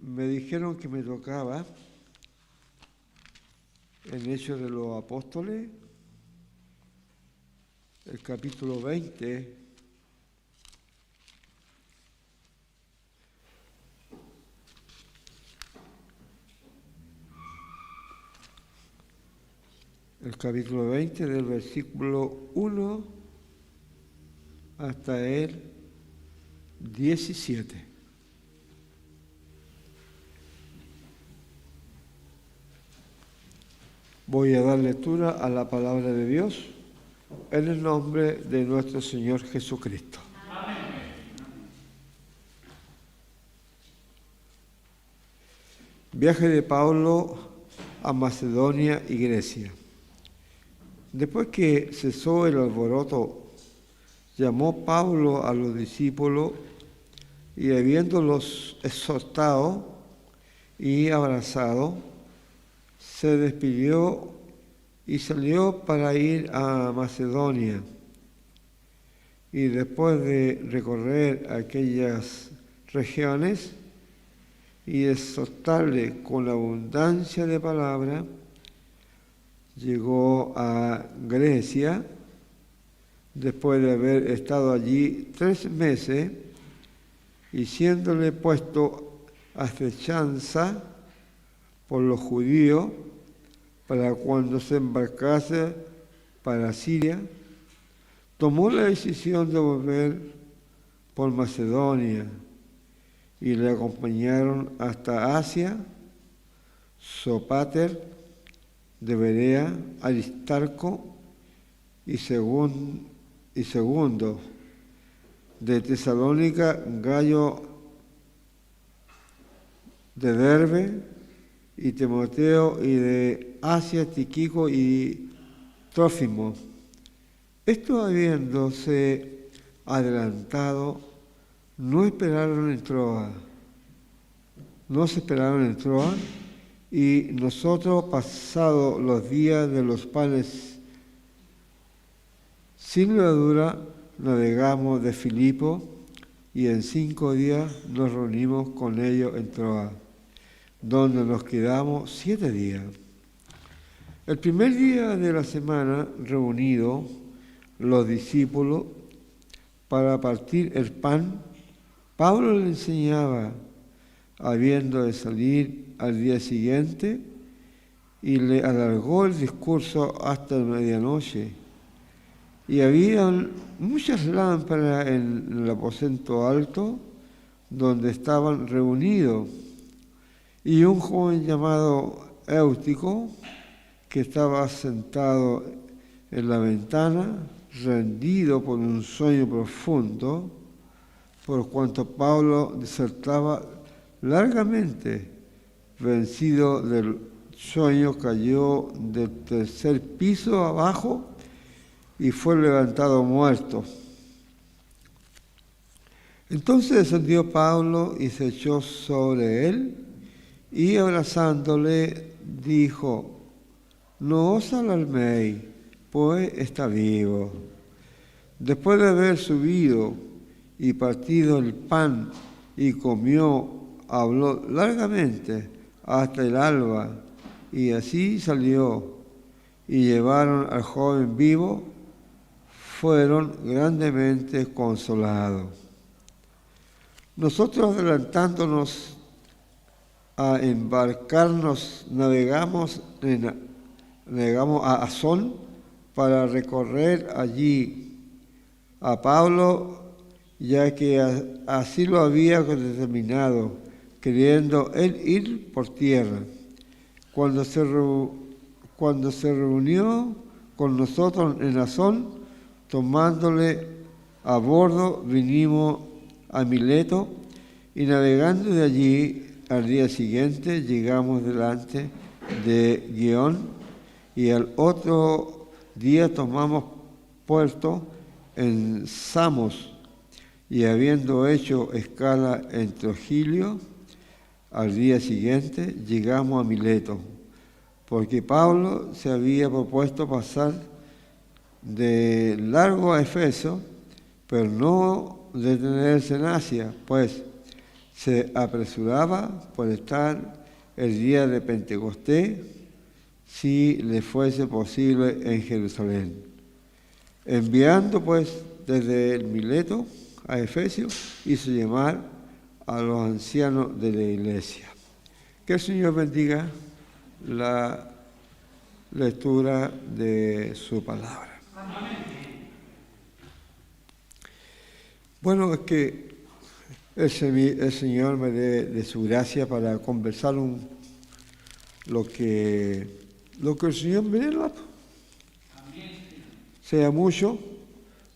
Me dijeron que me tocaba en Hechos de los Apóstoles, el capítulo 20, del versículo 1 hasta el 17. Voy a dar lectura a la palabra de Dios en el nombre de nuestro Señor Jesucristo. Amén. Viaje de Pablo a Macedonia y Grecia. Después que cesó el alboroto, llamó Pablo a los discípulos y habiéndolos exhortado y abrazado, se despidió y salió para ir a Macedonia. Y después de recorrer aquellas regiones y exhortarle con la abundancia de palabra, llegó a Grecia, después de haber estado allí 3 meses, y siéndole puesto acechanza por los judíos para cuando se embarcase para Siria, tomó la decisión de volver por Macedonia y le acompañaron hasta Asia, Sópater de Berea, Aristarco y segundo de Tesalónica, Gallo de Derbe y Timoteo, y de Asia, Tíquico y Trófimo. Estos habiéndose adelantado, no se esperaron en Troa, y nosotros, pasados los días de los panes sin levadura, navegamos de Filipo, y en 5 días nos reunimos con ellos en Troa, donde nos quedamos 7 días. El primer día de la semana, reunidos los discípulos para partir el pan, Pablo le enseñaba, habiendo de salir al día siguiente, y le alargó el discurso hasta la medianoche. Y había muchas lámparas en el aposento alto donde estaban reunidos. Y un joven llamado Éutico, que estaba sentado en la ventana, rendido por un sueño profundo, por cuanto Pablo disertaba largamente, vencido del sueño, cayó del 3er piso abajo y fue levantado muerto. Entonces descendió Pablo y se echó sobre él, y abrazándole dijo: no os alarméis, pues está vivo. Después de haber subido y partido el pan y comió, habló largamente hasta el alba, y así salió, y llevaron al joven vivo, fueron grandemente consolados. Nosotros, adelantándonos a embarcarnos, navegamos a Asón para recorrer allí a Pablo, ya que así lo había determinado, queriendo él ir por tierra. Cuando se reunió con nosotros en Asón, tomándole a bordo, vinimos a Mileto, y navegando de allí, al día siguiente llegamos delante de Guión, y al otro día tomamos puerto en Samos, y habiendo hecho escala en Trogilio, al día siguiente llegamos a Mileto, porque Pablo se había propuesto pasar de largo a Efeso, pero no detenerse en Asia, pues se apresuraba por estar el día de Pentecostés, si le fuese posible, en Jerusalén. Enviando pues desde el Mileto a Efesios, hizo llamar a los ancianos de la iglesia. Que el Señor bendiga la lectura de su palabra. Amén. Bueno, es que el Señor me dé de su gracia para conversar lo que el Señor me dé, sea mucho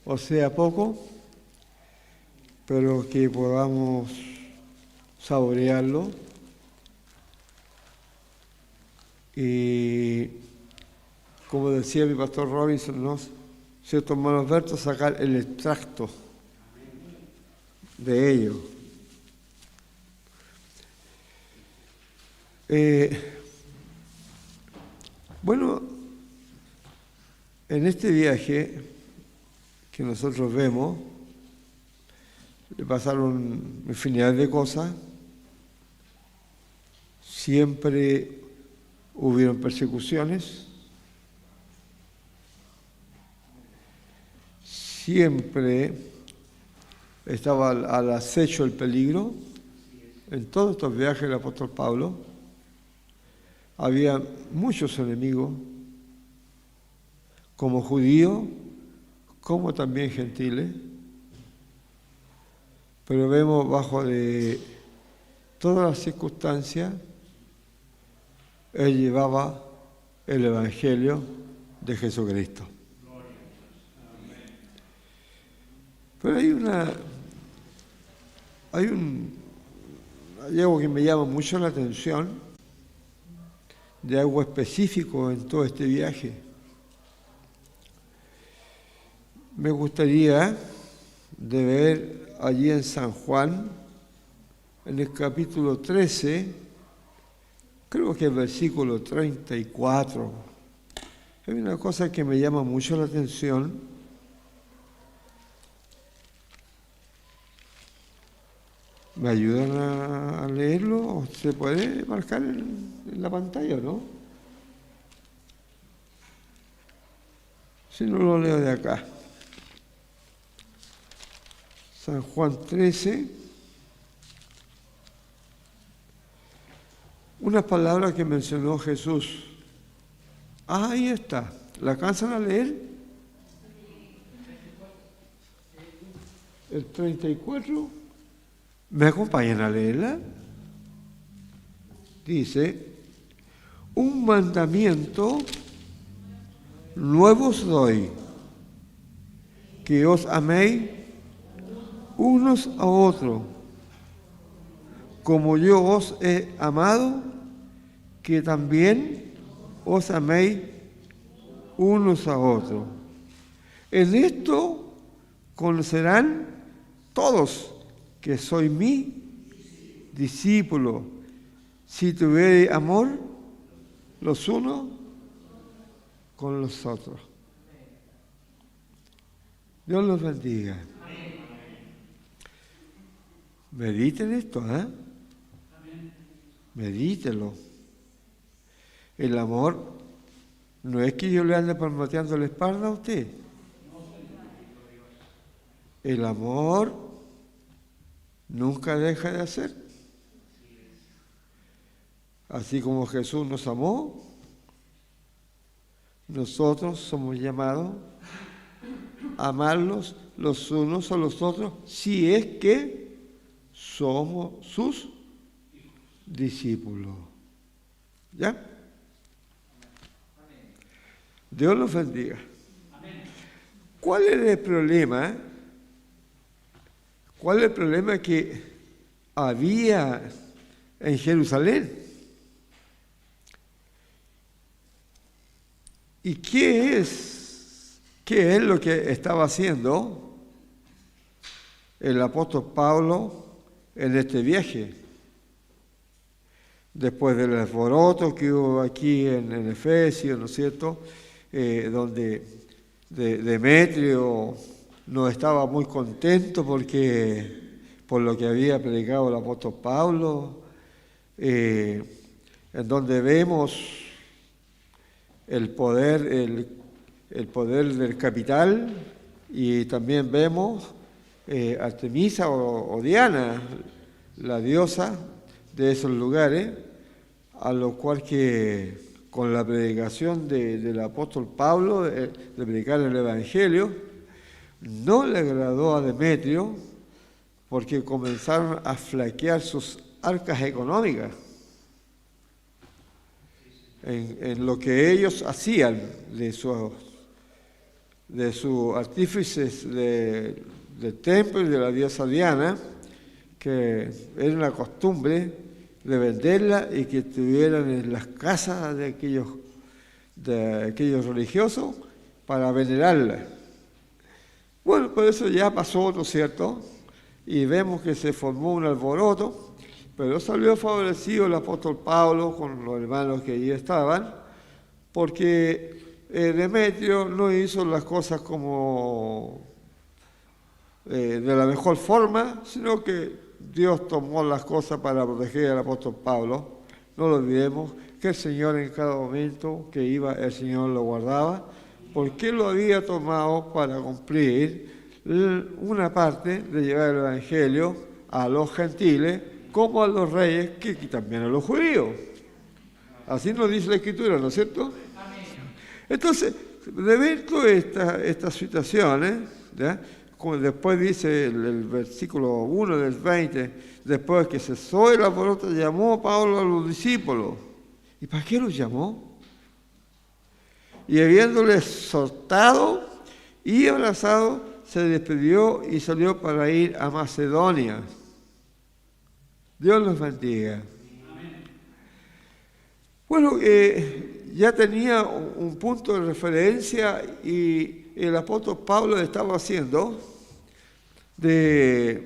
o sea poco, pero que podamos saborearlo y, como decía mi pastor Robinson, ¿no? Cierto, hermano Alberto, sacar el extracto de ello. Bueno, en este viaje que nosotros vemos, le pasaron infinidad de cosas, siempre hubieron persecuciones, siempre estaba al acecho el peligro. En todos estos viajes del apóstol Pablo había muchos enemigos, como judíos, como también gentiles, pero vemos bajo de todas las circunstancias, él llevaba el Evangelio de Jesucristo. Pero hay algo que me llama mucho la atención, de algo específico en todo este viaje. Me gustaría de ver allí en San Juan, en el capítulo 13, creo que el versículo 34. Hay una cosa que me llama mucho la atención. ¿Me ayudan a leerlo? ¿Se puede marcar en la pantalla o no? Si no, lo leo de acá. San Juan 13. Unas palabras que mencionó Jesús. Ahí está. ¿La alcanzan a leer? El 34. ¿Me acompañan a leerla? Dice: un mandamiento nuevo os doy, que os améis unos a otros, como yo os he amado, que también os améis unos a otros. En esto conocerán todos que soy mi discípulo, si tuviereis amor los unos con los otros. Dios los bendiga. Mediten esto, Medítelo. El amor no es que yo le ande palmoteando la espalda a usted. El amor nunca deja de hacer. Así como Jesús nos amó, nosotros somos llamados a amarlos los unos a los otros, si es que somos sus discípulos. ¿Ya? Dios los bendiga. ¿Cuál es el problema? ¿Cuál es el problema que había en Jerusalén? ¿Y qué es lo que estaba haciendo el apóstol Pablo en este viaje? Después del alboroto que hubo aquí en Efesios, ¿no es cierto?, donde Demetrio no estaba muy contento porque por lo que había predicado el apóstol Pablo, en donde vemos el poder del capital, y también vemos Artemisa o Diana, la diosa de esos lugares, a lo cual que con la predicación del apóstol Pablo, de predicar el Evangelio, no le agradó a Demetrio, porque comenzaron a flaquear sus arcas económicas en lo que ellos hacían de sus artífices del templo y de la diosa Diana, que era una costumbre de venderla y que estuvieran en las casas de aquellos religiosos para venerarla. Bueno, por eso ya pasó, ¿no es cierto? Y vemos que se formó un alboroto, pero salió favorecido el apóstol Pablo con los hermanos que allí estaban, porque Demetrio no hizo las cosas como de la mejor forma, sino que Dios tomó las cosas para proteger al apóstol Pablo. No lo olvidemos que el Señor en cada momento que iba, el Señor lo guardaba, porque lo había tomado para cumplir una parte de llevar el Evangelio a los gentiles como a los reyes, que también a los judíos. Así nos dice la Escritura, ¿no es cierto? Entonces, de ver todas estas situaciones, ¿ya? Como después dice el versículo 1 del 20, después que cesó el alboroto, llamó Pablo a los discípulos. ¿Y para qué los llamó? Y habiéndoles soltado y abrazado, se despidió y salió para ir a Macedonia. Dios los bendiga. Bueno, ya tenía un punto de referencia y el apóstol Pablo estaba haciendo de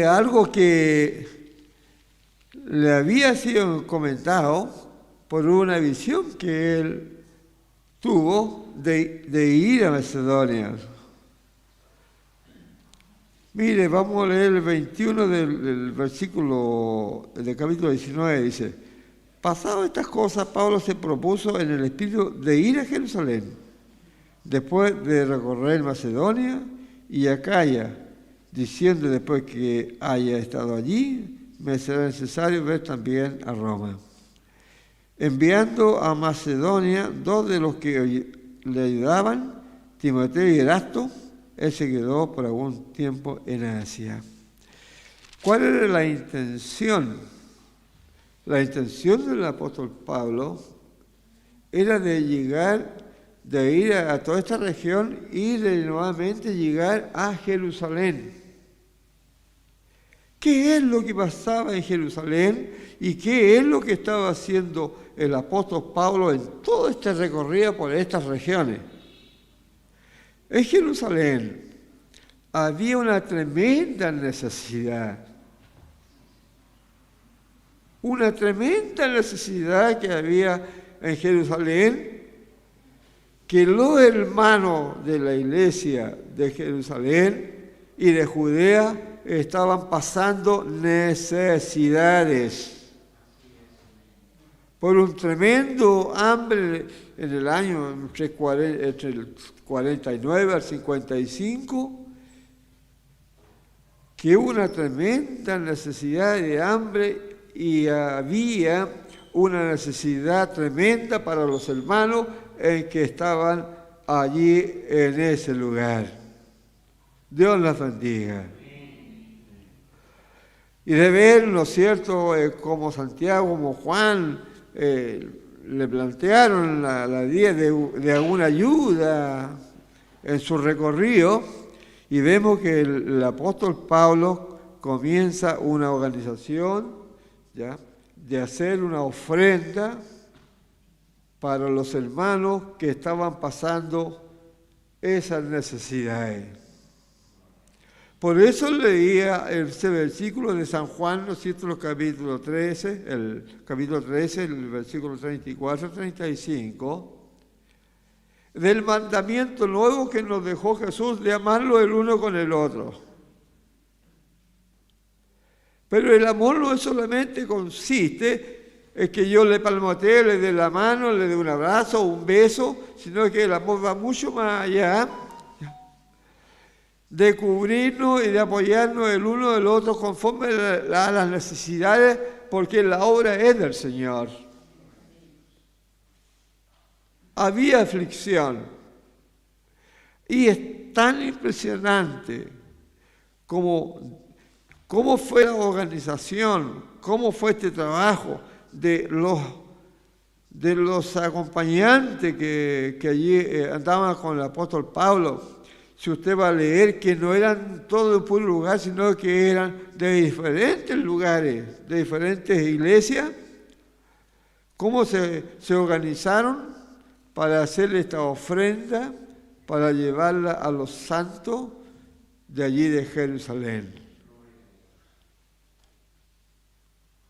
algo que le había sido comentado por una visión que él tuvo de ir a Macedonia. Mire, vamos a leer el 21 del versículo del capítulo 19, dice: pasadas estas cosas, Pablo se propuso en el espíritu de ir a Jerusalén, después de recorrer Macedonia y Acaya, diciendo después que haya estado allí, me será necesario ver también a Roma. Enviando a Macedonia dos de los que le ayudaban, Timoteo y Erasto, él se quedó por algún tiempo en Asia. ¿Cuál era la intención? La intención del apóstol Pablo era de ir a toda esta región y de nuevamente llegar a Jerusalén. ¿Qué es lo que pasaba en Jerusalén y qué es lo que estaba haciendo el apóstol Pablo en todo este recorrido por estas regiones? En Jerusalén había una tremenda necesidad. Una tremenda necesidad que había en Jerusalén, que los hermanos de la iglesia de Jerusalén y de Judea estaban pasando necesidades. Por un tremendo hambre en el año entre el 49 al 55, que hubo una tremenda necesidad de hambre y había una necesidad tremenda para los hermanos que estaban allí en ese lugar. Dios las bendiga. Y de ver, ¿no es cierto?, como Santiago, como Juan, le plantearon la idea de alguna ayuda en su recorrido, y vemos que el apóstol Pablo comienza una organización, ¿ya?, de hacer una ofrenda para los hermanos que estaban pasando esas necesidades. Por eso leía ese versículo de San Juan, ¿no es cierto?, el capítulo 13, el versículo 34-35, del mandamiento nuevo que nos dejó Jesús de amarlo el uno con el otro. Pero el amor no solamente consiste en que yo le palmotee, le dé la mano, le dé un abrazo, un beso, sino que el amor va mucho más allá de cubrirnos y de apoyarnos el uno del otro conforme a las necesidades, porque la obra es del Señor. Había aflicción y es tan impresionante como cómo fue la organización, cómo fue este trabajo de los acompañantes que allí andaban con el apóstol Pablo. Si usted va a leer que no eran todos de un puro lugar, sino que eran de diferentes lugares, de diferentes iglesias, cómo se organizaron para hacer esta ofrenda, para llevarla a los santos de allí de Jerusalén.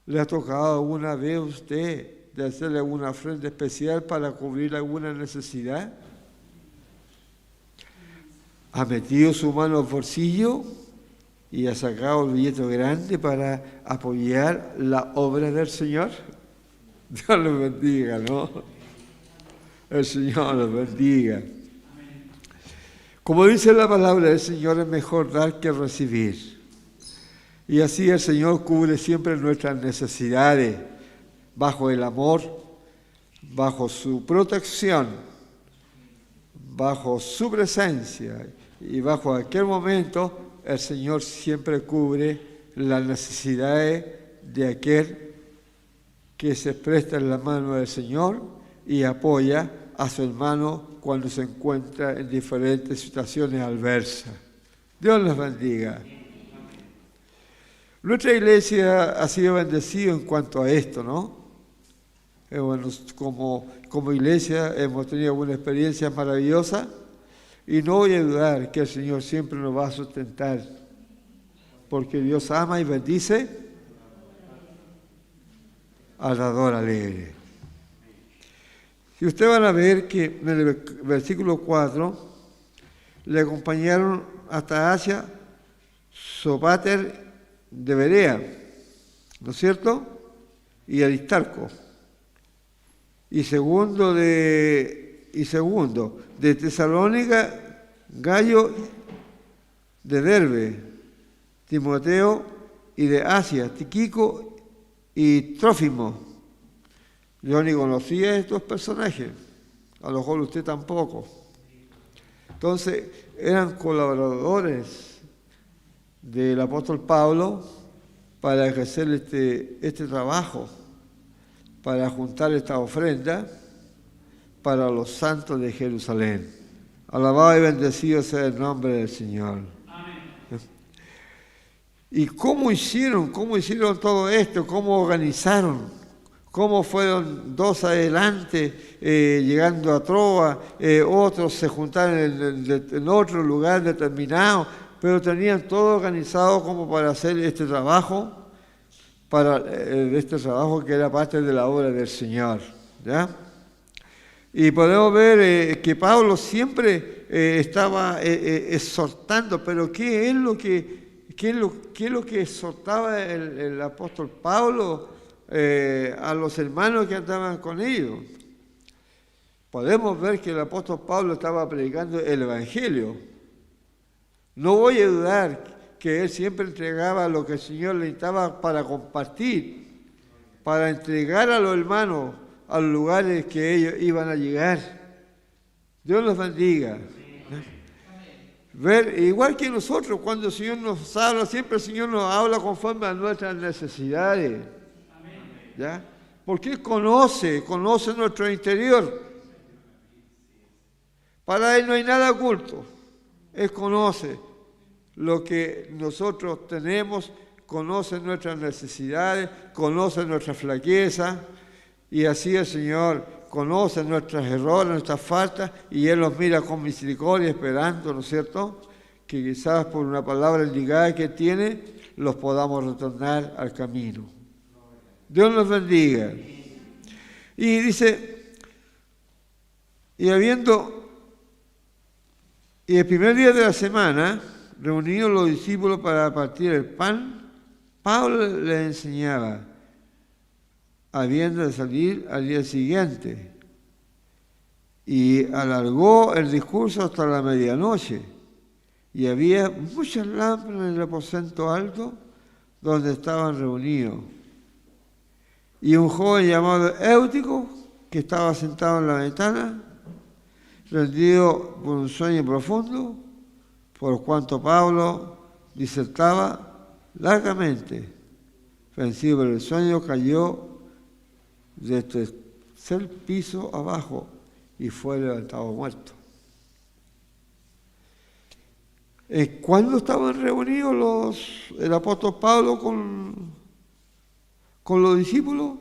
¿Le ha tocado alguna vez a usted de hacerle alguna ofrenda especial para cubrir alguna necesidad? ¿Ha metido su mano al bolsillo y ha sacado el billete grande para apoyar la obra del Señor? Dios los bendiga, ¿no? El Señor los bendiga. Como dice la palabra del Señor, es mejor dar que recibir. Y así el Señor cubre siempre nuestras necesidades bajo el amor, bajo su protección, bajo su presencia. Y bajo aquel momento el Señor siempre cubre las necesidades de aquel que se presta en la mano del Señor y apoya a su hermano cuando se encuentra en diferentes situaciones adversas. Dios los bendiga. Nuestra iglesia ha sido bendecida en cuanto a esto, ¿no? Bueno, como iglesia hemos tenido una experiencia maravillosa. Y no voy a dudar que el Señor siempre nos va a sustentar, porque Dios ama y bendice al dador alegre. Si ustedes van a ver que en el versículo 4 le acompañaron hasta Asia Sópater de Berea, ¿no es cierto? Y Aristarco. Y segundo de Tesalónica, Gallo de Derbe, Timoteo, y de Asia, Tíquico y Trófimo. Yo ni conocía a estos personajes, a lo mejor usted tampoco. Entonces, eran colaboradores del apóstol Pablo para ejercer este trabajo, para juntar esta ofrenda para los santos de Jerusalén. Alabado y bendecido sea el nombre del Señor. Amén. ¿Y cómo hicieron todo esto? ¿Cómo organizaron? ¿Cómo fueron dos adelante, llegando a Troa? Otros se juntaron en otro lugar determinado, pero tenían todo organizado como para hacer este trabajo, que era parte de la obra del Señor, ¿ya? Y podemos ver que Pablo siempre estaba exhortando, pero ¿qué es lo que exhortaba el apóstol Pablo a los hermanos que andaban con ellos? Podemos ver que el apóstol Pablo estaba predicando el Evangelio. No voy a dudar que él siempre entregaba lo que el Señor le necesitaba para compartir, para entregar a los hermanos a los lugares que ellos iban a llegar. Dios los bendiga. Ver, igual que nosotros, cuando el Señor nos habla, siempre el Señor nos habla conforme a nuestras necesidades. ¿Ya? Porque Él conoce nuestro interior. Para Él no hay nada oculto. Él conoce lo que nosotros tenemos, conoce nuestras necesidades, conoce nuestra flaqueza. Y así el Señor conoce nuestros errores, nuestras faltas, y Él los mira con misericordia, esperando, ¿no es cierto?, que quizás por una palabra indicada que tiene, los podamos retornar al camino. Dios nos bendiga. Y dice, y el primer día de la semana, reunidos los discípulos para partir el pan, Pablo le enseñaba, habiendo de salir al día siguiente, y alargó el discurso hasta la medianoche, y había muchas lámparas en el aposento alto donde estaban reunidos. Y un joven llamado Éutico, que estaba sentado en la ventana, rendido por un sueño profundo, por cuanto Pablo disertaba largamente, vencido por el sueño, cayó del tercer piso abajo y fue levantado muerto. ¿Cuándo estaban reunidos el apóstol Pablo con los discípulos?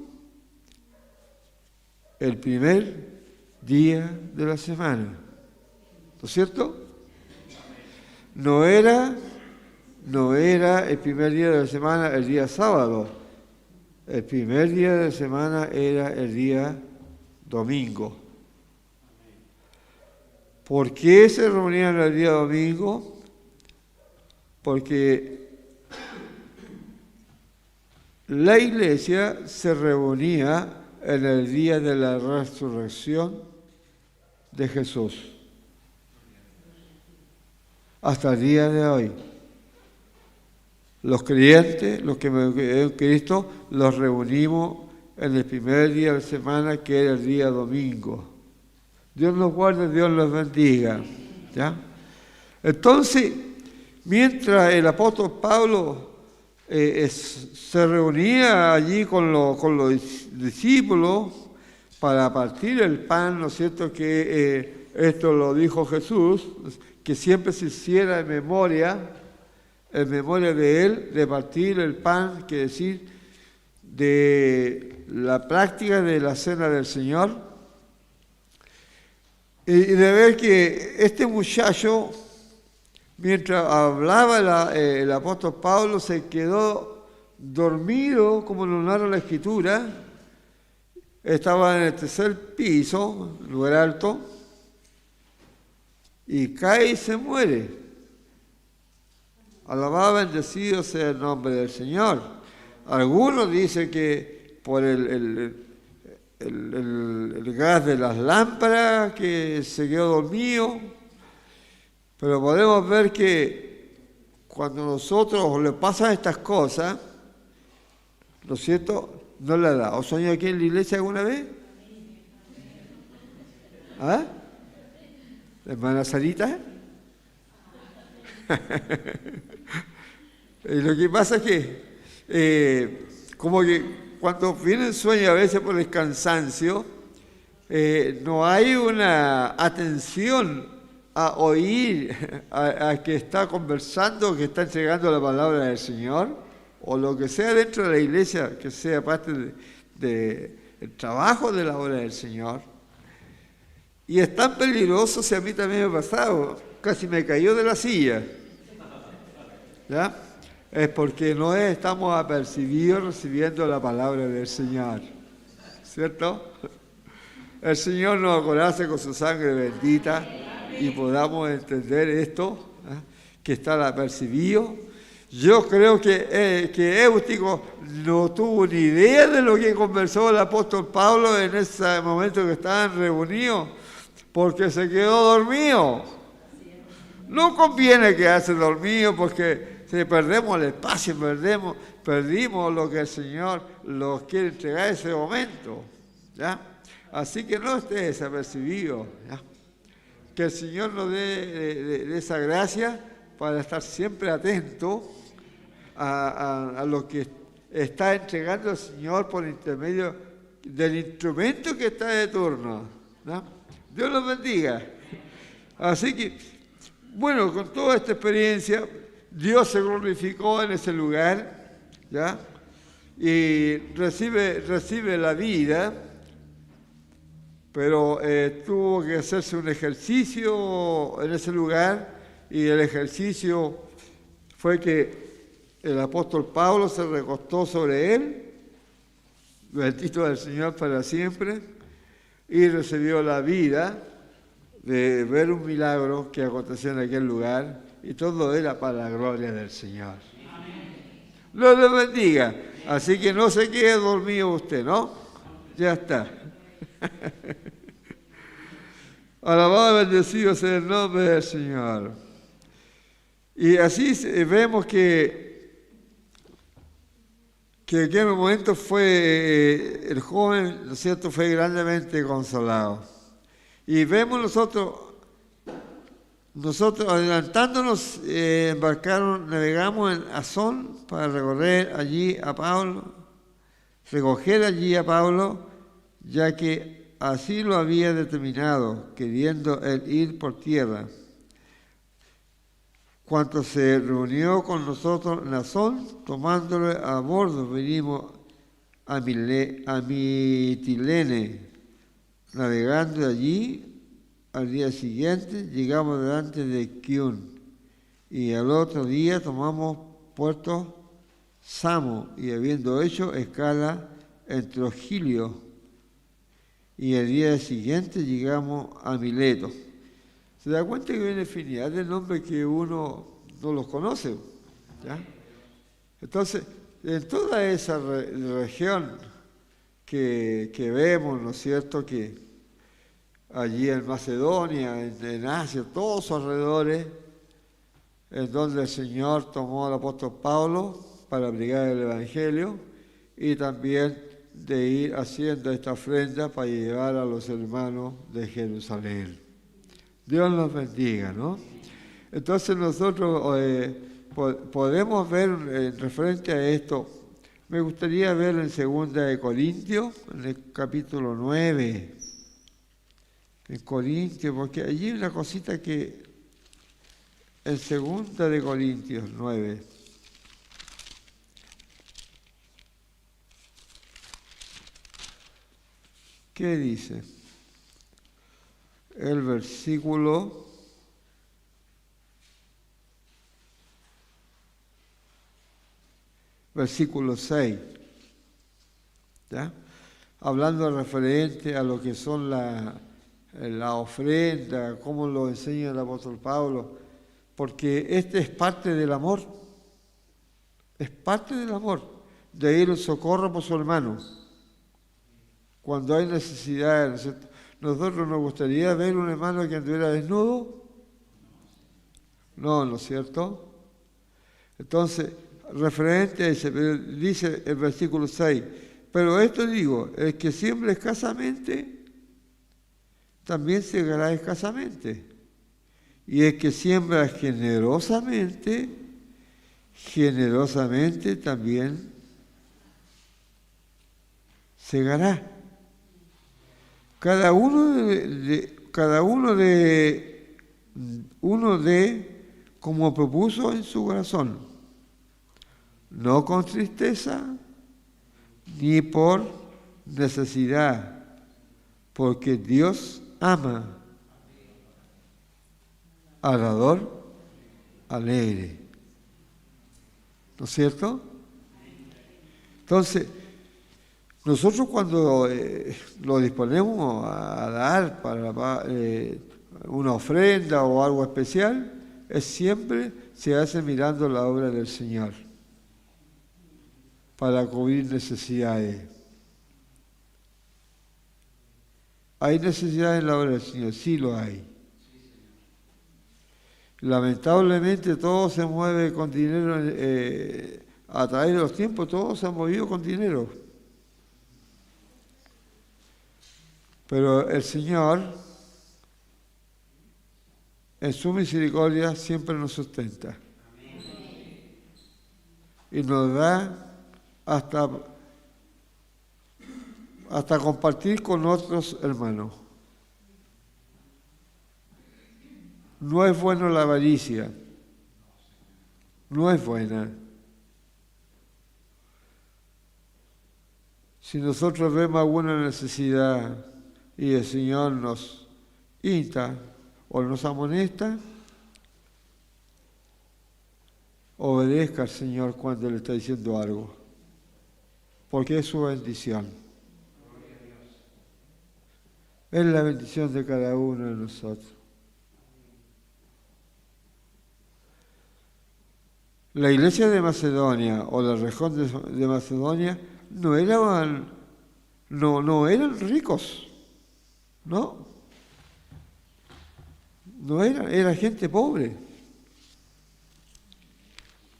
El primer día de la semana, ¿no es cierto? No era el primer día de la semana el día sábado. El primer día de la semana era el día domingo. ¿Por qué se reunían el día domingo? Porque la iglesia se reunía en el día de la resurrección de Jesús. Hasta el día de hoy. Los creyentes, los que me creen en Cristo, los reunimos en el primer día de la semana, que era el día domingo. Dios los guarde, Dios los bendiga. ¿Ya? Entonces, mientras el apóstol Pablo se reunía allí con los discípulos para partir el pan, ¿no es cierto? Que esto lo dijo Jesús, que siempre se hiciera en memoria de Él, de partir el pan, que decir, de la práctica de la cena del Señor, y de ver que este muchacho, mientras hablaba el apóstol Pablo, se quedó dormido, como lo narra la Escritura. Estaba en el tercer piso, lugar alto, y cae y se muere. Alabado, bendecido sea el nombre del Señor. Algunos dicen que por el gas de las lámparas, que se quedó dormido, pero podemos ver que cuando nosotros le pasan estas cosas, ¿no es cierto?, no le da. ¿Os soñó aquí en la iglesia alguna vez? ¿Ah? ¿Hermana Sarita? Lo que pasa es que, como que cuando viene el sueño, a veces por el cansancio, no hay una atención a oír a que está conversando, que está entregando la palabra del Señor, o lo que sea dentro de la iglesia, que sea parte del trabajo de la obra del Señor. Y es tan peligroso, si a mí también me ha pasado, casi me cayó de la silla. ¿Ya? Es porque no estamos apercibidos recibiendo la palabra del Señor, ¿cierto? El Señor nos acorace con su sangre bendita y podamos entender esto, que está apercibido. Yo creo que Éutico no tuvo ni idea de lo que conversó el apóstol Pablo en ese momento que estaban reunidos, porque se quedó dormido. No conviene quedarse dormido, porque si perdemos el espacio, perdimos lo que el Señor nos quiere entregar en ese momento. ¿Ya? Así que no esté desapercibido. ¿Ya? Que el Señor nos dé esa gracia para estar siempre atento a lo que está entregando el Señor por intermedio del instrumento que está de turno. ¿Ya? Dios los bendiga. Así que, bueno, con toda esta experiencia, Dios se glorificó en ese lugar, ¿ya? Y recibe la vida, pero tuvo que hacerse un ejercicio en ese lugar, y el ejercicio fue que el apóstol Pablo se recostó sobre él, bendito del Señor para siempre, y recibió la vida de ver un milagro que aconteció en aquel lugar, y todo era para la gloria del Señor. Dios le bendiga. Así que no se quede dormido usted, ¿no? Ya está. Alabado y bendecido sea el nombre del Señor. Y así vemos que en aquel momento fue el joven, ¿no es cierto?, fue grandemente consolado. Y vemos nosotros adelantándonos, navegamos en Asón para recoger allí a Pablo, ya que así lo había determinado, queriendo él ir por tierra. Cuando se reunió con nosotros en Asón, tomándole a bordo, vinimos a Mitilene, navegando allí. Al día siguiente llegamos delante de Kiun y al otro día tomamos puerto Samo y habiendo hecho escala en Trogilio y el día siguiente llegamos a Mileto. ¿Se da cuenta que viene infinidad de nombres que uno no los conoce? ¿Ya? Entonces, en toda esa región que vemos, ¿no es cierto?, que allí en Macedonia, en Asia, todos sus alrededores, en donde el Señor tomó al apóstol Pablo para predicar el Evangelio y también de ir haciendo esta ofrenda para llevar a los hermanos de Jerusalén. Dios los bendiga, ¿no? Entonces nosotros podemos ver referente a esto, me gustaría ver en 2 Corintios, en el capítulo 9, en Corintios, porque allí hay una cosita que en 2 Corintios 9. ¿Qué dice? El versículo 6, ¿ya? Hablando referente a lo que son la ofrenda, cómo lo enseña el apóstol Pablo, porque este es parte del amor, de ir en socorro por su hermano, cuando hay necesidad, ¿no es cierto? ¿Nosotros nos gustaría ver un hermano que anduviera desnudo? No, ¿no es cierto? Entonces, referente a ese, dice el versículo 6, pero esto digo, el que siembra escasamente, también segará escasamente. Y el que siembra generosamente también segará. Cada uno de como propuso en su corazón, no con tristeza ni por necesidad, porque Dios ama al dador alegre. ¿No es cierto? Entonces, nosotros cuando lo disponemos a dar para una ofrenda o algo especial, siempre se hace mirando la obra del Señor para cubrir necesidades. ¿Hay necesidades en la obra del Señor? Sí lo hay. Lamentablemente todo se mueve con dinero, a través de los tiempos todo se ha movido con dinero. Pero el Señor, en su misericordia, siempre nos sustenta. Y nos da hasta compartir con otros hermanos. No es bueno la avaricia, no es buena. Si nosotros vemos alguna necesidad y el Señor nos insta o nos amonesta, obedezca al Señor cuando le está diciendo algo, porque es su bendición. Es la bendición de cada uno de nosotros. La iglesia de Macedonia o la región de Macedonia no eran ricos, ¿no? No era gente pobre.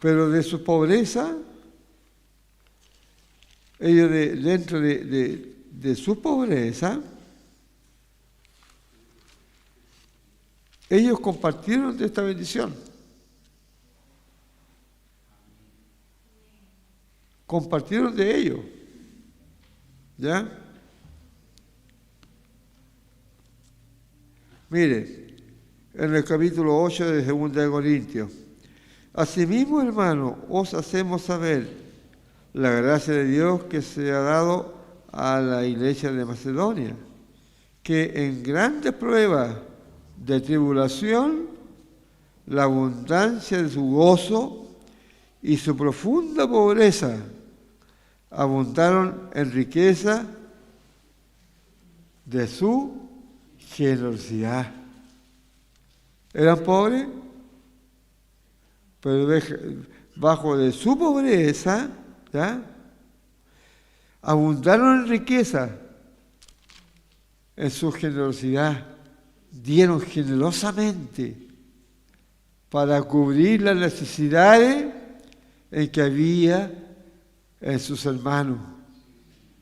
Pero de su pobreza, ellos dentro de su pobreza, ellos compartieron de esta bendición. Compartieron de ello. ¿Ya? Mire, en el capítulo 8 de 2 de Corintios. Asimismo, hermano, os hacemos saber la gracia de Dios que se ha dado a la iglesia de Macedonia, que en grandes pruebas de tribulación, la abundancia de su gozo y su profunda pobreza abundaron en riqueza de su generosidad. ¿Eran pobres? Pero bajo de su pobreza, ¿ya?, abundaron en riqueza, en su generosidad, dieron generosamente para cubrir las necesidades en que había en sus hermanos.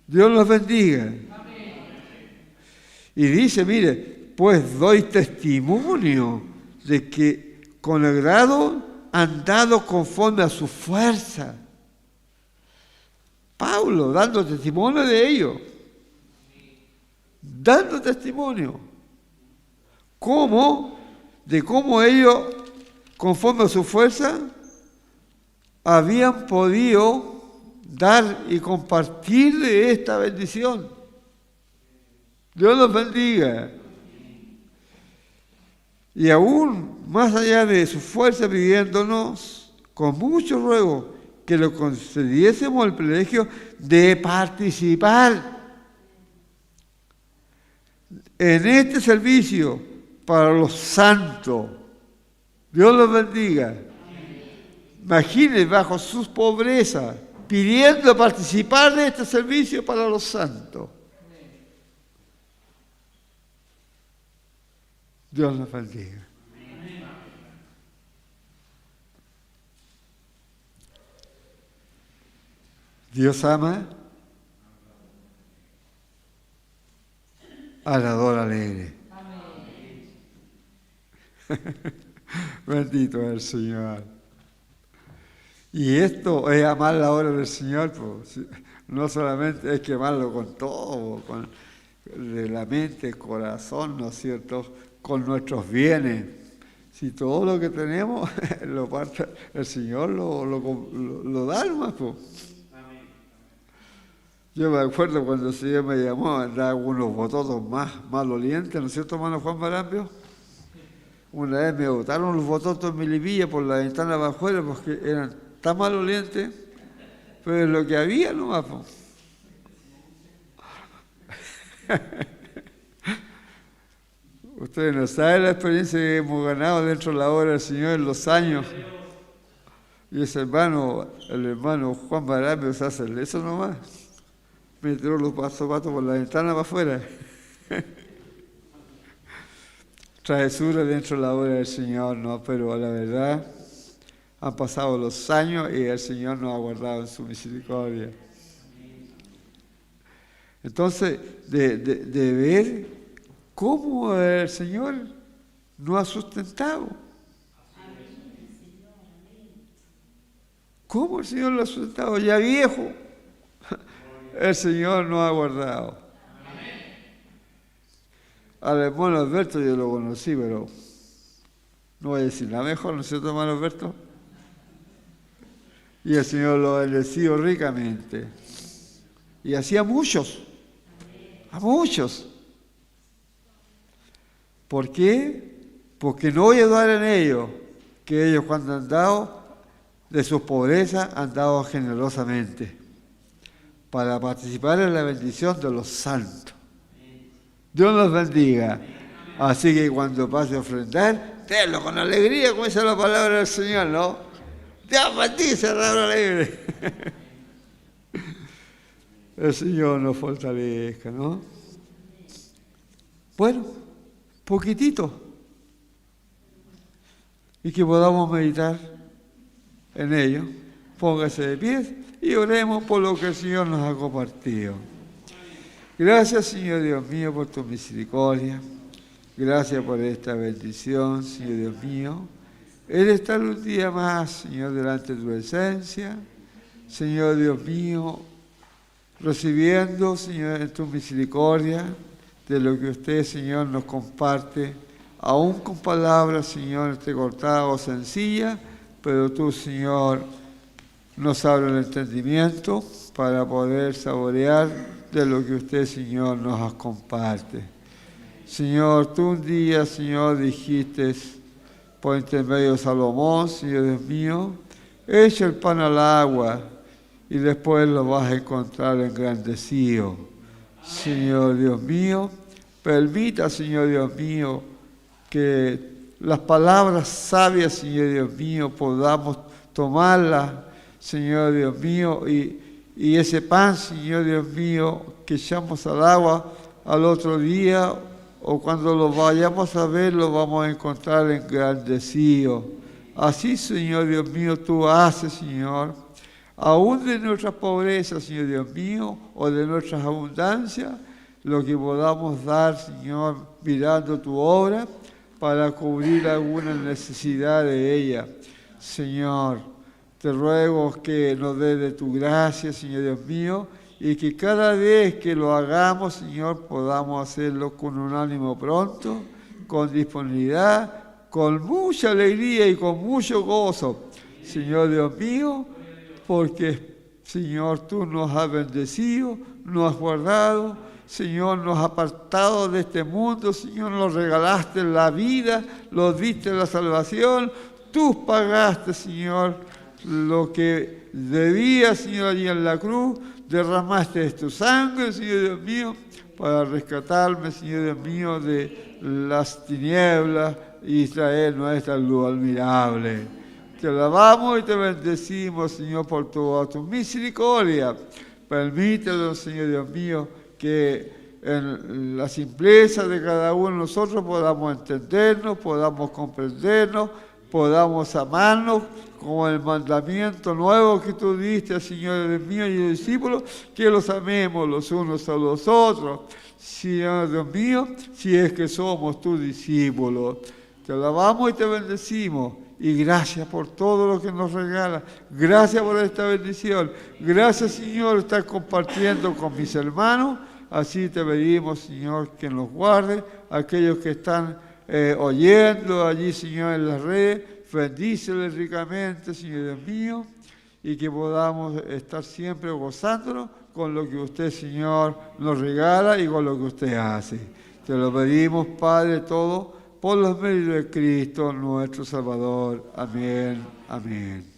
Dios los bendiga. Amén. Y dice, mire, pues doy testimonio de que con agrado han dado conforme a su fuerza. Pablo dando testimonio de ello. Dando testimonio. ¿Cómo? De cómo ellos, conforme a su fuerza, habían podido dar y compartir de esta bendición. Dios los bendiga. Y aún más allá de su fuerza, pidiéndonos con mucho ruego que le concediésemos el privilegio de participar en este servicio para los santos. Dios los bendiga. Imaginen bajo sus pobrezas, pidiendo participar de este servicio para los santos. Dios los bendiga. Dios ama al dador alegre. Bendito es el Señor. Y esto es amar la obra del Señor, pues. No solamente es que amarlo con todo, con la mente, el corazón, ¿no es cierto?, con nuestros bienes. Si todo lo que tenemos, el Señor lo da nomás, pues. Yo me acuerdo cuando el Señor me llamó, andaba unos bototos más malolientes, ¿no es cierto, hermano Juan Barambio? Una vez me botaron los bototos en mi lipilla por la ventana para afuera porque eran tan malolientes, pero es lo que había nomás. Ustedes no saben la experiencia que hemos ganado dentro de la obra del Señor en los años. Y ese hermano, el hermano Juan Barambio, se hace eso nomás. Me tiró los zapatos por la ventana para afuera. Travesura dentro de la obra del Señor, ¿no? Pero la verdad, han pasado los años y el Señor nos ha guardado en su misericordia. Entonces, de ver cómo el Señor nos ha sustentado. ¿Cómo el Señor lo ha sustentado? Ya viejo, el Señor nos ha guardado. Al hermano Alberto yo lo conocí, pero no voy a decir nada mejor, ¿no es cierto, hermano Alberto? Y el Señor lo ha bendecido ricamente. Y así a muchos. ¿Por qué? Porque no voy a dudar en ellos, que ellos cuando han dado de sus pobrezas han dado generosamente para participar en la bendición de los santos. Dios los bendiga. Así que cuando pase a ofrendar, tenlo con alegría, como dice la palabra del Señor, ¿no? Dios bendice, Raúl Alegre. El Señor nos fortalezca, ¿no? Bueno, poquitito. Y que podamos meditar en ello. Póngase de pie y oremos por lo que el Señor nos ha compartido. Gracias, Señor Dios mío, por tu misericordia. Gracias por esta bendición, Señor Dios mío. El estar un día más, Señor, delante de tu presencia. Señor Dios mío, recibiendo, Señor, en tu misericordia de lo que usted, Señor, nos comparte, aún con palabras, Señor, entrecortadas o sencillas, pero tú, Señor, nos abre el entendimiento para poder saborear de lo que usted, Señor, nos comparte. Señor, tú un día, Señor, dijiste por intermedio de Salomón, Señor Dios mío, echa el pan al agua y después lo vas a encontrar engrandecido. Señor Dios mío, permita, Señor Dios mío, que las palabras sabias, Señor Dios mío, podamos tomarlas, Señor Dios mío, y ese pan, Señor Dios mío, que echamos al agua al otro día, o cuando lo vayamos a ver, lo vamos a encontrar engrandecido. Así, Señor Dios mío, tú haces, Señor, aún de nuestra pobreza, Señor Dios mío, o de nuestras abundancias, lo que podamos dar, Señor, mirando tu obra, para cubrir alguna necesidad de ella. Señor, te ruego que nos dé de tu gracia, Señor Dios mío, y que cada vez que lo hagamos, Señor, podamos hacerlo con un ánimo pronto, con disponibilidad, con mucha alegría y con mucho gozo, Señor Dios mío, porque, Señor, tú nos has bendecido, nos has guardado, Señor, nos has apartado de este mundo, Señor, nos regalaste la vida, nos diste la salvación, tú pagaste, Señor, lo que debías, Señor, allí en la cruz, derramaste tu sangre, Señor Dios mío, para rescatarme, Señor Dios mío, de las tinieblas y traer nuestra luz admirable. Te alabamos y te bendecimos, Señor, por toda tu misericordia. Permítelo, Señor Dios mío, que en la simpleza de cada uno de nosotros podamos entendernos, podamos comprendernos, podamos amarnos como el mandamiento nuevo que tú diste, Señor Dios mío, y los discípulos, que los amemos los unos a los otros. Señor Dios mío, si es que somos tus discípulos. Te alabamos y te bendecimos. Y gracias por todo lo que nos regala. Gracias por esta bendición. Gracias, Señor, estar compartiendo con mis hermanos. Así te pedimos, Señor, que nos guarde. Aquellos que están oyendo allí, Señor, en las redes, bendíceles ricamente, Señor Dios mío, y que podamos estar siempre gozándonos con lo que usted, Señor, nos regala y con lo que usted hace. Te lo pedimos, Padre, todo por los medios de Cristo, nuestro Salvador. Amén. Amén.